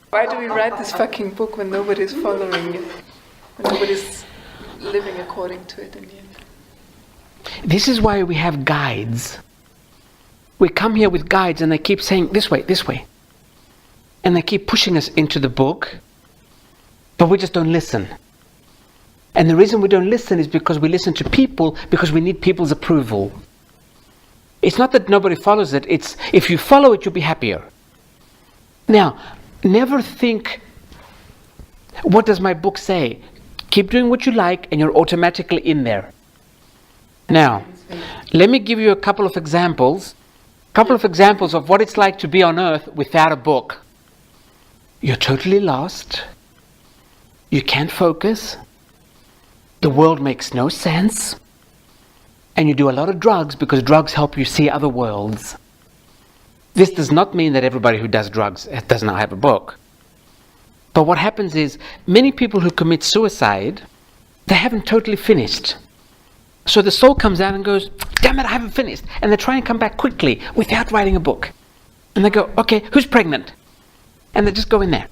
Why do we write this fucking book when nobody's following it? When nobody's living according to it in the end? This is why we have guides. We come here with guides and they keep saying, this way, this way. And they keep pushing us into the book, but we just don't listen. And the reason we don't listen is because we listen to people because we need people's approval. It's not that nobody follows it, it's if you follow it, you'll be happier. Now, never think, what does my book say? Keep doing what you like and you're automatically in there. Now, let me give you a couple of examples of what it's like to be on earth without a book. You're totally lost. You can't focus. The world makes no sense. And you do a lot of drugs because drugs help you see other worlds. This does not mean that everybody who does drugs does not have a book. But what happens is, many people who commit suicide, they haven't totally finished. So the soul comes out and goes, damn it, I haven't finished. And they try and come back quickly without writing a book. And they go, okay, who's pregnant? And they just go in there.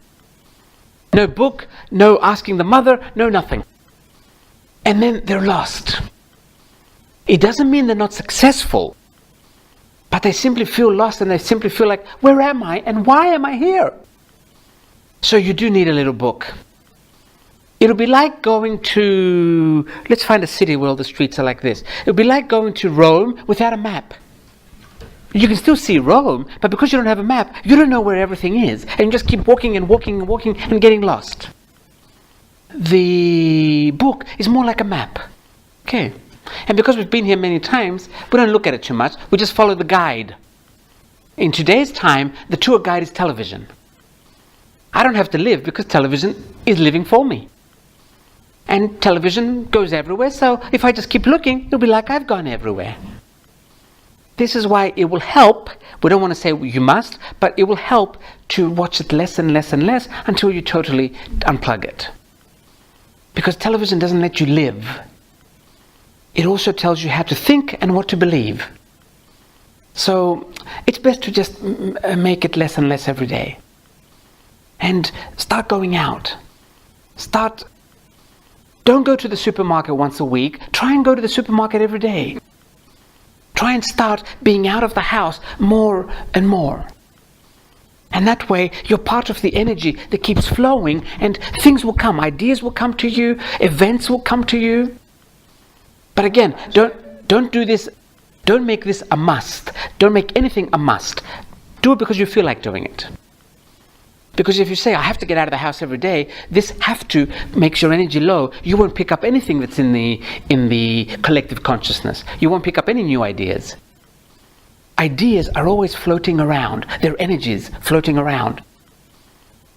No book, no asking the mother, no nothing. And then they're lost. It doesn't mean they're not successful, but they simply feel lost and they simply feel like, where am I and why am I here? So you do need a little book. It'll be like going to, let's find a city where all the streets are like this. It'll be like going to Rome without a map. You can still see Rome, but because you don't have a map, you don't know where everything is. And you just keep walking and walking and walking and getting lost. The book is more like a map. Okay. And because we've been here many times, we don't look at it too much. We just follow the guide. In today's time, the tour guide is television. I don't have to live because television is living for me. And television goes everywhere, so if I just keep looking, it'll be like I've gone everywhere. This is why it will help, we don't want to say you must, but it will help to watch it less and less and less until you totally unplug it. Because television doesn't let you live. It also tells you how to think and what to believe. So it's best to just make it less and less every day. And start going out. Don't go to the supermarket once a week. Try and go to the supermarket every day. Try and start being out of the house more and more. And that way, you're part of the energy that keeps flowing and things will come. Ideas will come to you. Events will come to you. But again, don't do this. Don't make this a must. Don't make anything a must. Do it because you feel like doing it. Because if you say, I have to get out of the house every day, this have to makes your energy low. You won't pick up anything that's in the collective consciousness. You won't pick up any new ideas. Ideas are always floating around. They're energies floating around.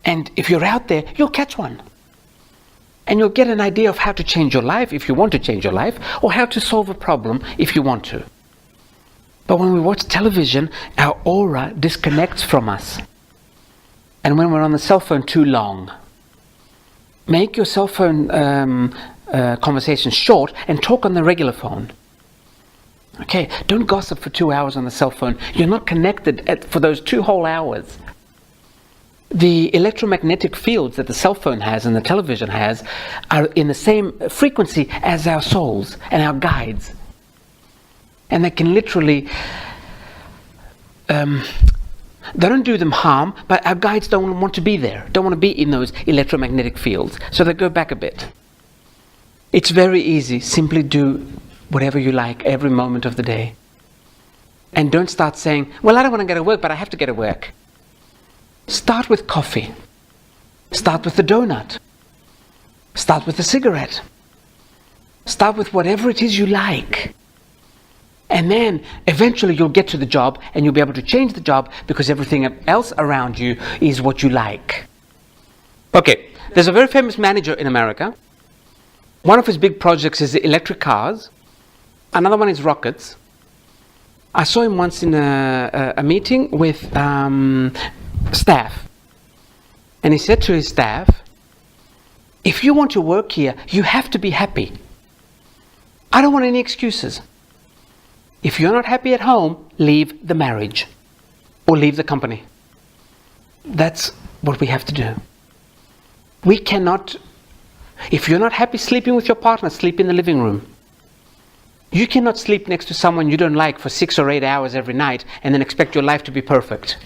And if you're out there, you'll catch one. And you'll get an idea of how to change your life if you want to change your life, or how to solve a problem if you want to. But when we watch television, our aura disconnects from us. And when we're on the cell phone too long, make your cell phone conversation short and talk on the regular phone. Okay, don't gossip for 2 hours on the cell phone. You're not connected for those 2 whole hours. The electromagnetic fields that the cell phone has and the television has are in the same frequency as our souls and our guides. And they can literally, they don't do them harm, but our guides don't want to be there, don't want to be in those electromagnetic fields. So they go back a bit. It's very easy. Simply do whatever you like every moment of the day. And don't start saying, well, I don't want to go to work, but I have to go to work. Start with coffee. Start with the donut. Start with the cigarette. Start with whatever it is you like. And then eventually you'll get to the job and you'll be able to change the job because everything else around you is what you like. Okay, there's a very famous manager in America. One of his big projects is the electric cars. Another one is rockets. I saw him once in a meeting with staff. And he said to his staff, if you want to work here, you have to be happy. I don't want any excuses. If you're not happy at home, leave the marriage or leave the company. That's what we have to do. We cannot, if you're not happy sleeping with your partner, sleep in the living room. You cannot sleep next to someone you don't like for 6 or 8 hours every night and then expect your life to be perfect.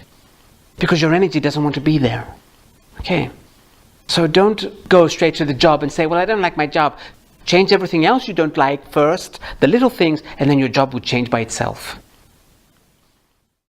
Because your energy doesn't want to be there. Okay? So don't go straight to the job and say, well, I don't like my job. Change everything else you don't like first, the little things, and then your job will change by itself.